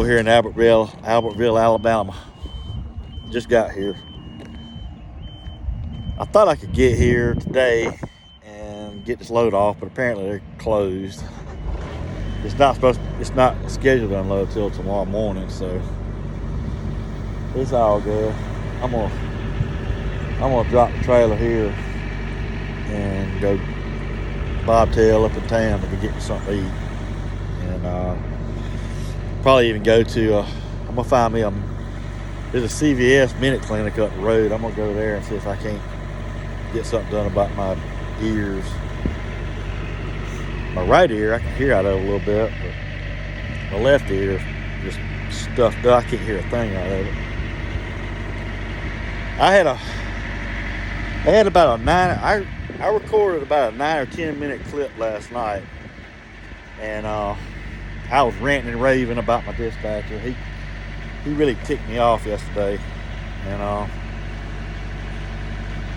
here in Albertville, Alabama. Just got here. I thought I could get here today and get this load off, but apparently they're closed. It's not scheduled to unload till tomorrow morning, so it's all good. I'm gonna drop the trailer here and go bobtail up in town to get me something to eat, and probably even go to. I'm gonna find me there's a CVS minute clinic up the road. I'm gonna go there and see if I can't get something done about my ears. My right ear I can hear out of a little bit, but my left ear is just stuffed up. I can't hear a thing out of it. I had about a 9. I recorded about a 9 or 10 minute clip last night, and I was ranting and raving about my dispatcher. He really ticked me off yesterday, and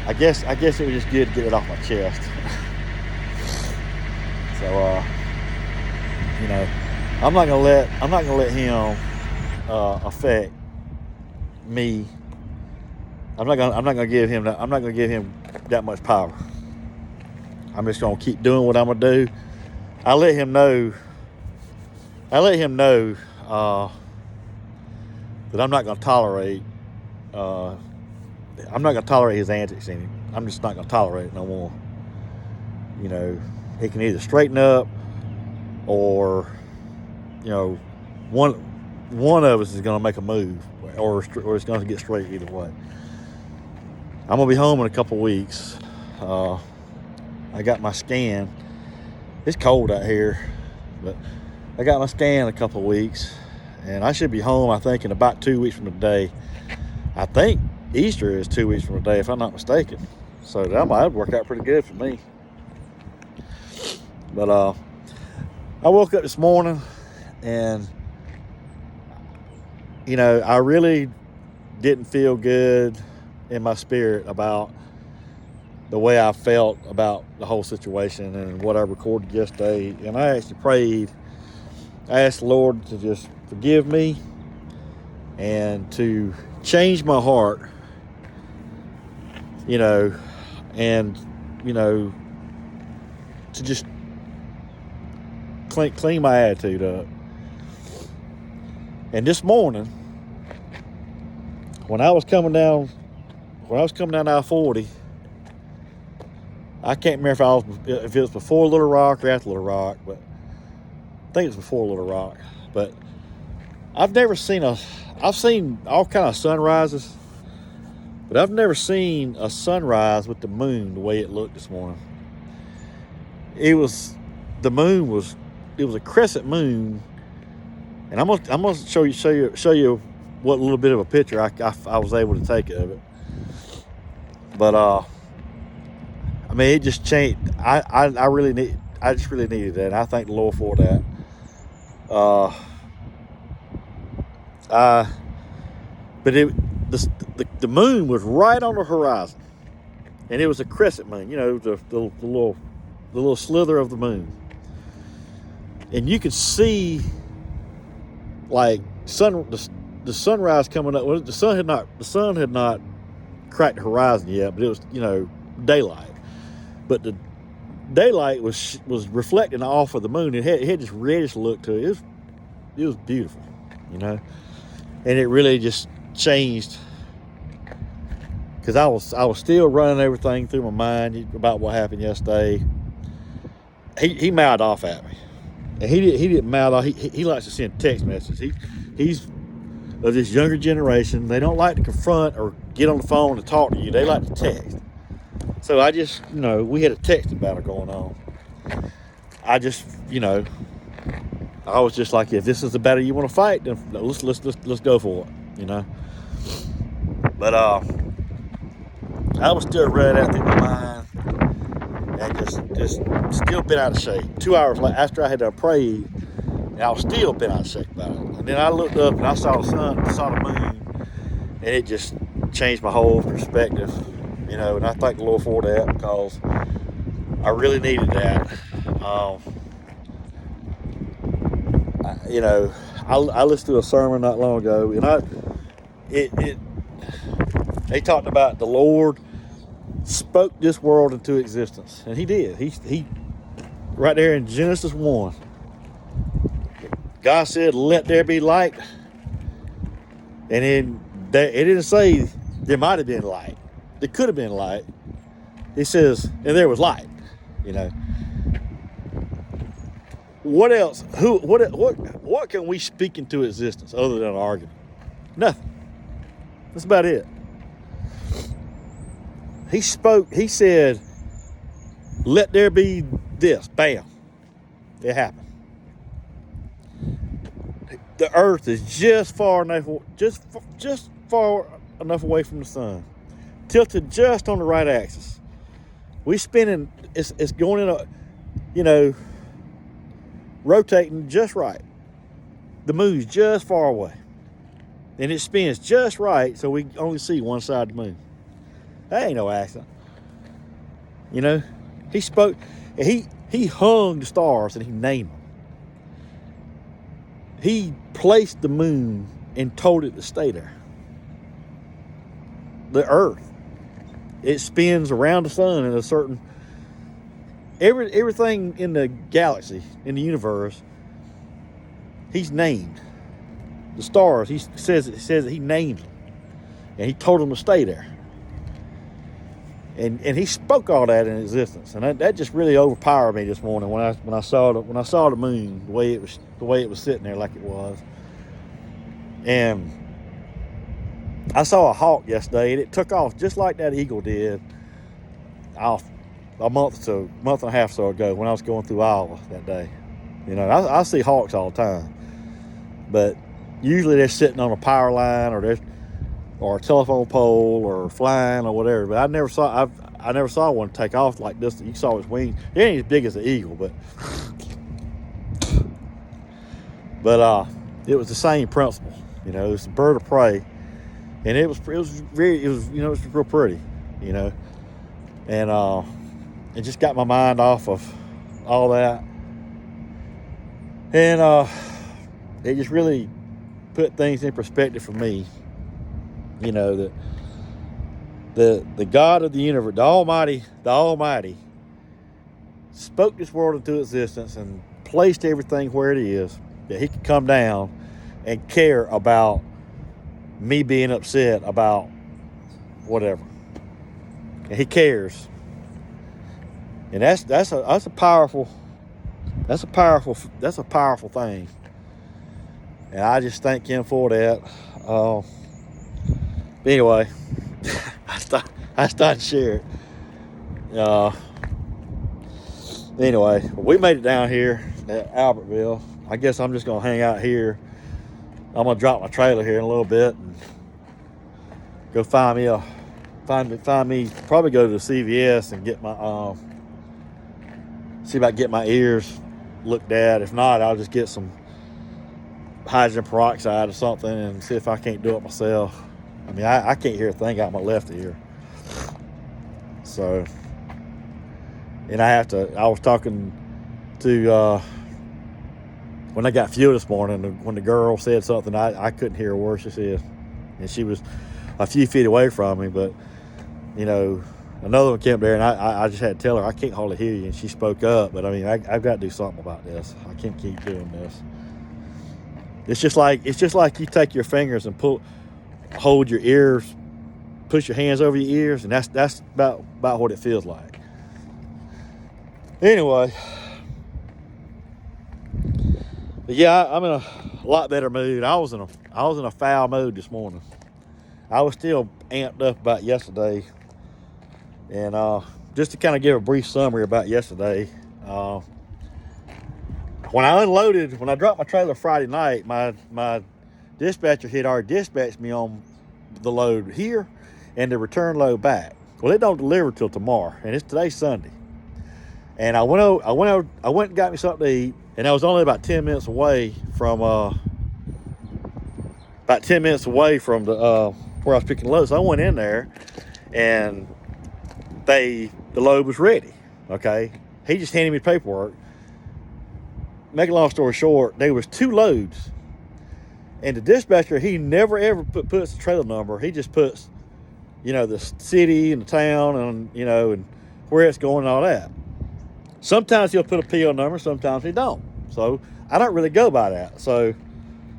I guess it was just good to get it off my chest. So I'm not gonna let him affect me. I'm not gonna give him that much power. I'm just gonna keep doing what I'm gonna do. I let him know that I'm not gonna tolerate. I'm not gonna tolerate his antics in him. I'm just not gonna tolerate it no more. He can either straighten up, or one of us is gonna make a move, or it's gonna get straight either way. I'm gonna be home in a couple weeks. I got my scan. It's cold out here, but I got my scan in a couple weeks, and I should be home, I think, in about 2 weeks from today. I think Easter is 2 weeks from today, if I'm not mistaken. So that might work out pretty good for me. But I woke up this morning, and I really didn't feel good in my spirit about the way I felt about the whole situation and what I recorded yesterday. And I actually prayed. I asked the Lord to just forgive me and to change my heart, and to just clean my attitude up. And this morning, when I was coming down I-40, I can't remember if it was before Little Rock or after Little Rock, but I think it was before Little Rock. But I've seen all kind of sunrises, but I've never seen a sunrise with the moon the way it looked this morning. It was a crescent moon, and I'm gonna show you what little bit of a picture I was able to take of it. But it just changed. I just really needed that, and I thank the Lord for that. But the moon was right on the horizon, and it was a crescent moon. The little slither of the moon, and you could see like the sunrise coming up. Well, the sun had not cracked the horizon yet, but it was daylight. But the daylight was reflecting off of the moon. It had this reddish look to it. It was beautiful, and it really just changed, because I was still running everything through my mind about what happened yesterday. He mouthed off at me, and he didn't mouth off. He likes to send text messages. He's of this younger generation. They don't like to confront or get on the phone and talk to you. They like to text. So I just, we had a texting battle going on. I just, I was just like, if this is the battle you want to fight, then let's go for it, But I was still running out through my mind, and just still been out of shape. 2 hours after I had prayed, and I was still been out of shape about it. And then I looked up and I saw the sun, saw the moon, and it just changed my whole perspective. And I thank the Lord for that, because I really needed that. I listened to a sermon not long ago, and they talked about the Lord spoke this world into existence, and He did. He right there in Genesis 1, God said, "Let there be light," and then it didn't say there might have been light. There could have been light. He says, and there was light. You know, what else? What can we speak into existence other than an argument? Nothing. That's about it. He spoke. He said, "Let there be this." Bam. It happened. The earth is just far enough away from the sun, tilted just on the right axis. We spinning. It's going in a, rotating just right. The moon's just far away, and it spins just right, so we only see one side of the moon. That ain't no accident. He spoke. He hung the stars and he named them. He placed the moon and told it to stay there. The earth, it spins around the sun in a certain, everything in the galaxy, in the universe, He's named. The stars, He says that He named them. And He told them to stay there. And He spoke all that in existence. And that just really overpowered me this morning when I saw the moon, the way it was sitting there like it was. And I saw a hawk yesterday, and it took off just like that eagle did off a month and a half or so ago when I was going through Iowa that day. I see hawks all the time, but usually they're sitting on a power line or a telephone pole or flying or whatever. But I never saw one take off like this. You saw its wings. It ain't as big as an eagle, but it was the same principle. It was a bird of prey, and it was real pretty, and it just got my mind off of all that, and it just really put things in perspective for me. That the God of the universe, the Almighty, spoke this world into existence and placed everything where it is, that He could come down and care about me being upset about whatever. And He cares. And that's a powerful thing. And I just thank Him for that. But anyway, I started to share it. Anyway, we made it down here at Albertville. I guess I'm just gonna hang out here. I'm gonna drop my trailer here in a little bit and go find me. Probably go to the CVS and get my see if I can get my ears looked at. If not, I'll just get some hydrogen peroxide or something and see if I can't do it myself. I mean, I can't hear a thing out my left ear. So, and I was talking to, when I got fuel this morning, when the girl said something, I couldn't hear a word she said. And she was a few feet away from me, but, another one came there, and I just had to tell her, I can't hardly hear you, and she spoke up. But, I mean, I've got to do something about this. I can't keep doing this. It's just like you take your fingers and hold your ears, push your hands over your ears, and that's about what it feels like. Anyway, but yeah, I'm in a lot better mood. I was in a foul mood this morning. I was still amped up about yesterday, and just to kind of give a brief summary about yesterday. When I dropped my trailer Friday night, my dispatcher had already dispatched me on the load here and the return load back. Well, it don't deliver till tomorrow, and today's Sunday. And I went and got me something to eat, and I was only about 10 minutes away from the where I was picking the load. So I went in there, and the load was ready. Okay, he just handed me the paperwork. Make a long story short, there was 2 loads And the dispatcher, he never ever puts the trailer number. He just puts, the city and the town and, and where it's going and all that. Sometimes he'll put a PO number, sometimes he don't. So I don't really go by that. So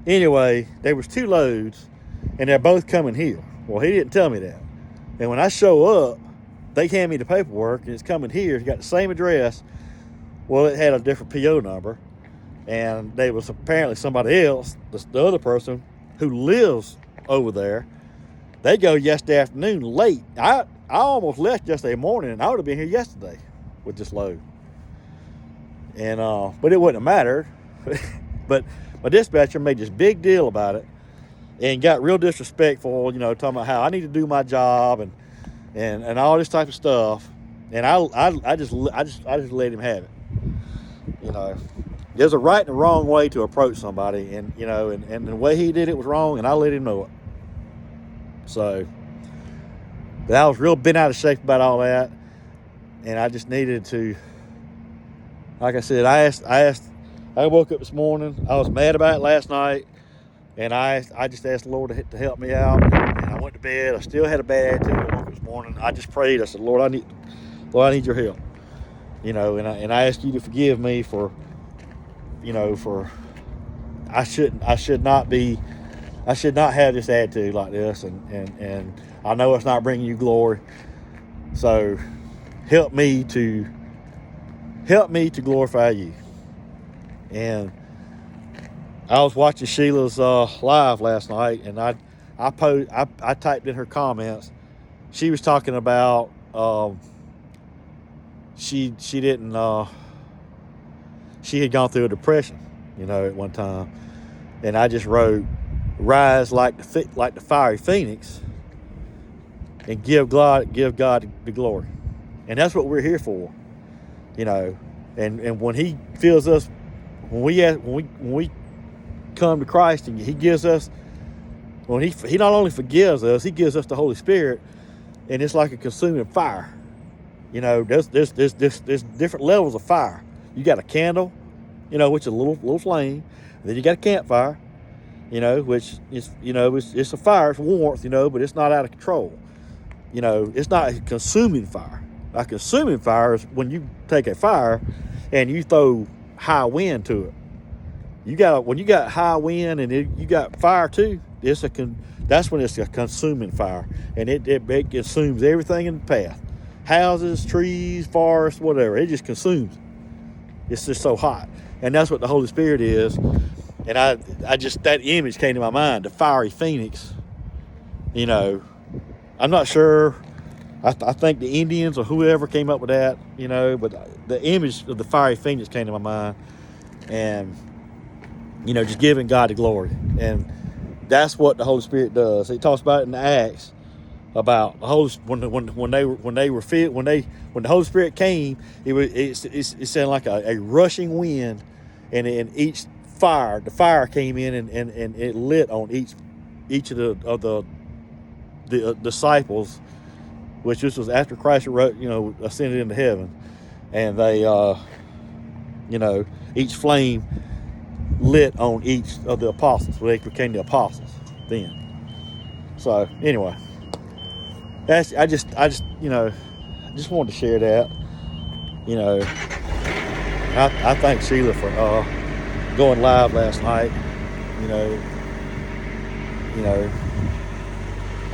anyway, there was 2 loads and they're both coming here. Well, he didn't tell me that. And when I show up, they hand me the paperwork and it's coming here. It's got the same address. Well, it had a different PO number. And there was apparently somebody else, the other person who lives over there. They go yesterday afternoon late. I almost left yesterday morning, and I would have been here yesterday with this load. And but it wouldn't have mattered. But my dispatcher made this big deal about it and got real disrespectful, talking about how I need to do my job and all this type of stuff. And I just let him have it. There's a right and a wrong way to approach somebody, and and the way he did it was wrong, and I let him know it. So, but I was real bent out of shape about all that, and I just needed to, like I said, I woke up this morning, I was mad about it last night, and I just asked the Lord to help me out, and I went to bed. I still had a bad attitude. I woke up this morning, I just prayed. I said, Lord, I need your help, and I asked you to forgive me for I should not have this attitude like this, and I know it's not bringing you glory. So help me to glorify you. And I was watching Sheila's live last night, and I typed in her comments. She was talking about she had gone through a depression, at one time, and I just wrote, "Rise like the fiery phoenix, and give God the glory," and that's what we're here for, And when He fills us, when we come to Christ, and He gives us, when He not only forgives us, He gives us the Holy Spirit, and it's like a consuming fire. There's different levels of fire. You got a candle, which is a little flame. And then you got a campfire, which is, it's a fire, it's warmth, but it's not out of control. It's not a consuming fire. A consuming fire is when you take a fire and you throw high wind to it. When you got high wind and you got fire too, that's when it's a consuming fire, and it consumes everything in the path, houses, trees, forests, whatever. It just consumes. It's just so hot. And that's what the Holy Spirit is. And I just, that image came to my mind, the fiery phoenix. I'm not sure. I think the Indians or whoever came up with that, but the image of the fiery phoenix came to my mind. And, just giving God the glory. And that's what the Holy Spirit does. He talks about it in the Acts about the Holy, when the Holy Spirit came, it sounded like a rushing wind. And each fire, the fire came in and it lit on each of the disciples, which this was after Christ ascended into heaven, and they each flame lit on each of the apostles. They became the apostles then. So anyway, I just wanted to share that. I thank Sheila for going live last night.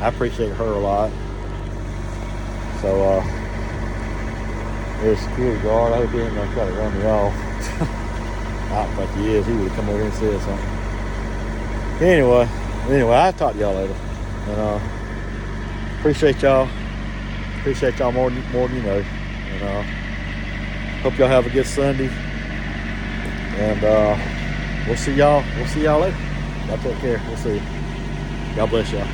I appreciate her a lot. So there's security guard. I hope he ain't gonna try to run me off. I don't think he is. He would have come over here and said something. Anyway, I'll talk to y'all later. And appreciate y'all. Appreciate y'all more than you know. And hope y'all have a good Sunday. And we'll see y'all later. Y'all take care. We'll see you. God bless y'all.